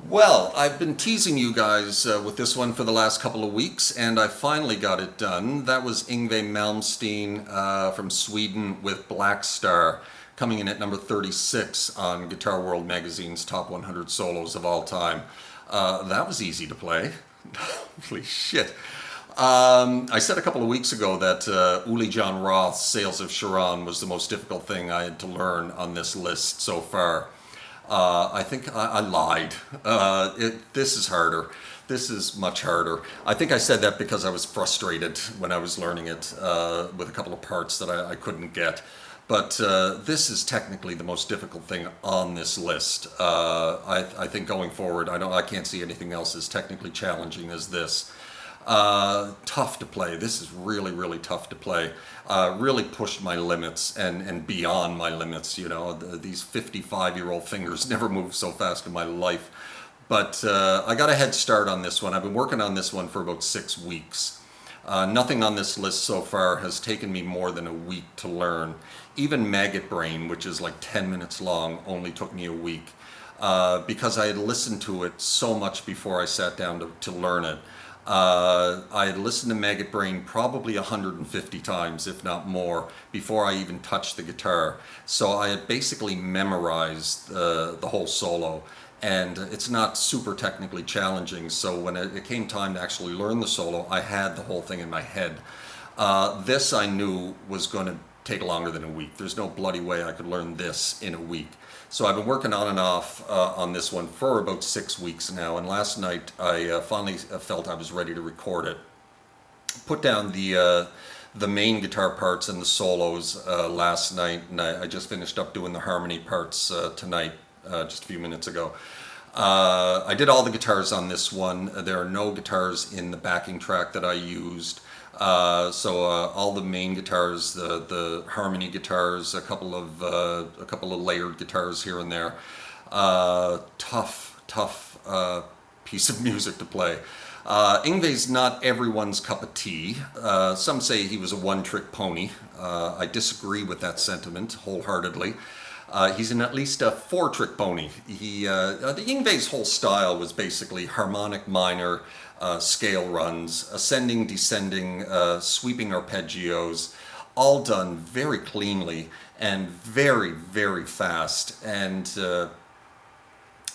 Well, I've been teasing you guys with this one for the last couple of weeks, and I finally got it done. That was Yngwie Malmsteen from Sweden with Black Star, coming in at number 36 on Guitar World Magazine's Top 100 Solos of All Time. That was easy to play. Holy shit. I said a couple of weeks ago that Uli John Roth's Sales of Sharon was the most difficult thing I had to learn on this list so far. I think I lied. This is harder. This is much harder. I think I said that because I was frustrated when I was learning it with a couple of parts that I couldn't get. But this is technically the most difficult thing on this list. I think going forward, I can't see anything else as technically challenging as this. Tough to play. This is really, really tough to play. Really pushed my limits and beyond my limits. You know, these 55-year-old fingers never moved so fast in my life. But I got a head start on this one. I've been working on this one for about 6 weeks. Nothing on this list so far has taken me more than a week to learn. Even Maggot Brain, which is like 10 minutes long, only took me a week. Because I had listened to it so much before I sat down to learn it. I had listened to Maggot Brain probably 150 times, if not more, before I even touched the guitar. So I had basically memorized the whole solo, and it's not super technically challenging. So when it came time to actually learn the solo, I had the whole thing in my head. This I knew was going to take longer than a week. There's no bloody way I could learn this in a week. So I've been working on and off on this one for about 6 weeks now, and last night I finally felt I was ready to record it. Put down the main guitar parts and the solos last night, and I just finished up doing the harmony parts tonight, just a few minutes ago. I did all the guitars on this one. There are no guitars in the backing track that I used. So all the main guitars, the harmony guitars, a couple of layered guitars here and there. Tough piece of music to play. Yngwie's not everyone's cup of tea. Some say he was a one-trick pony. I disagree with that sentiment wholeheartedly. He's at least a four-trick pony. The Yngwie's whole style was basically harmonic minor, scale runs, ascending, descending, sweeping arpeggios, all done very cleanly and very, very fast. And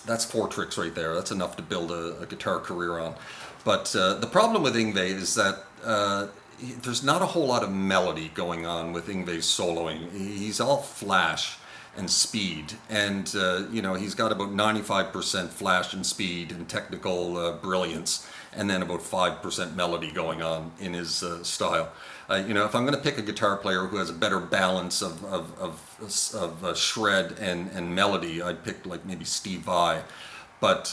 that's 4 tricks right there. That's enough to build a guitar career on. But the problem with Yngwie is that there's not a whole lot of melody going on with Yngwie's soloing. He's all flash and speed, and he's got about 95% flash and speed and technical brilliance, and then about 5% melody going on in his style. If I'm going to pick a guitar player who has a better balance of shred and melody, I'd pick like maybe Steve Vai. But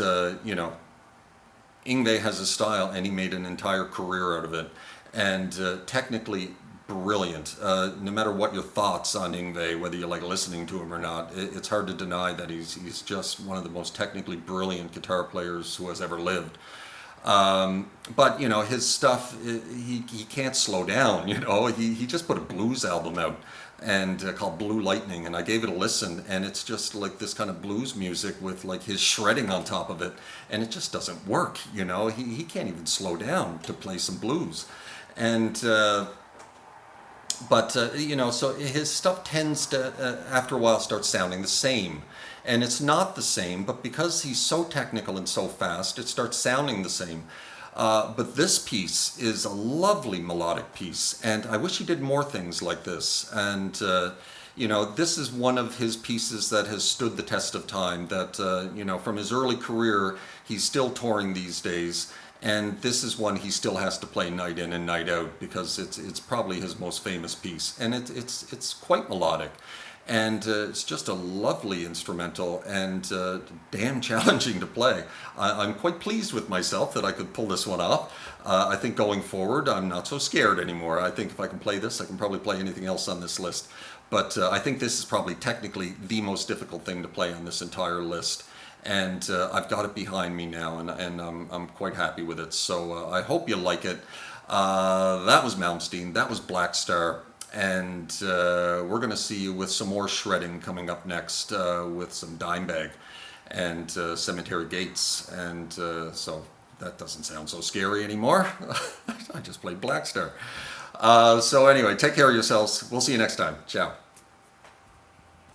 Yngwie has a style, and he made an entire career out of it, and technically brilliant. No matter what your thoughts on Yngwie, whether you like listening to him or not, it's hard to deny that he's just one of the most technically brilliant guitar players who has ever lived. But his stuff, he can't slow down. He just put a blues album out and called Blue Lightning, and I gave it a listen, and it's just like this kind of blues music with like his shredding on top of it, and it just doesn't work. He can't even slow down to play some blues, and so his stuff tends to, after a while, start sounding the same. And it's not the same, but because he's so technical and so fast, it starts sounding the same. But this piece is a lovely melodic piece, and I wish he did more things like this. And, this is one of his pieces that has stood the test of time, that, from his early career, he's still touring these days. And this is one he still has to play night in and night out, because it's probably his most famous piece, and it's quite melodic, and it's just a lovely instrumental and damn challenging to play. I'm quite pleased with myself that I could pull this one off. I think going forward, I'm not so scared anymore. I think if I can play this, I can probably play anything else on this list. But I think this is probably technically the most difficult thing to play on this entire list. And I've got it behind me now, and I'm quite happy with it. So I hope you like it. That was Malmsteen. That was Black Star. And we're going to see you with some more shredding coming up next with some Dimebag. and cemetery gates, and so that doesn't sound so scary anymore. I just played Black Star. So anyway, take care of yourselves. We'll see you next time. Ciao.